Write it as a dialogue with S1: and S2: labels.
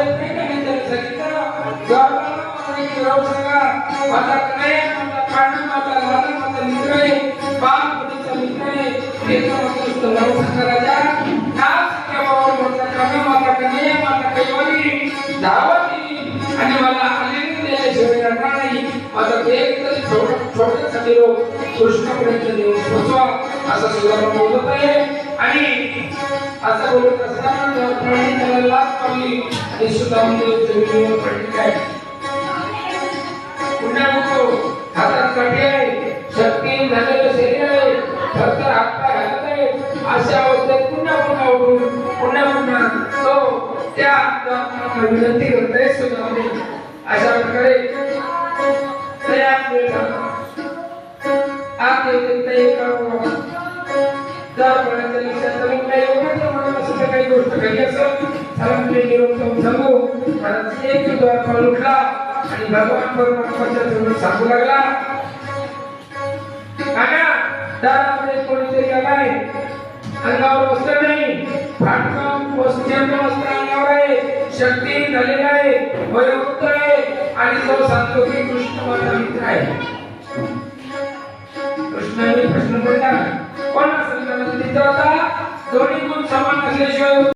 S1: नाही का मी त्याला सांगितलं जवाब सांगा माझा कन्हैया माझा प्राण माझा लाला माझा मित्र आहे बालपणीचा मित्र आहे त्याचा मतलब नाव सांगा राजा नाव सांगा बाबा माझा काना माझा कन्हैया माझा कैवारी धावती आणि मला आलेली त्याशिवाय राहणार नाही माझा एक तरी छोट्यासाठी लोक कृष्णापर्यंत नेऊन पोहोचवा असा सुद्धा बोलत आहे आणि असं बोलत असताना प्राणी त्याला लाच पावली आणि सुद्धा जमिनीवर पडली आहे पुन्हा म्हणतो हातात काठी आहे शक्ती झालेलं शरीर आहे फक्त हातपाय हालत आहे अशा अवस्थेत पुन्हा उठून पुन्हा तो त्या विनंती करतोय सुद्धा अशा प्रकारे तयार मिळतात आप येते का तर कोणाच्या लक्षात आलं नाही एवढं मला सुद्धा काही गोष्ट घडली असेल सलामले निरोप सांगू मला एक द्वार पाऊल उठला आणि भगवान परमात्म्याच्या जवळ सांगू लागला काका दारामध्ये कोणीतरी आलाय अंगावर वस्त्र नाही फाटकन वस्त्र अंगावर आहे शक्ती झालेली आहे वयोवृद्ध आहे आणि तो सांगतो की कृष्ण माझा मित्र आहे कृष्णाने प्रश्न पडला कोण असेल त्याला मित्र होता दोन्ही गुण समान असल्याशिवाय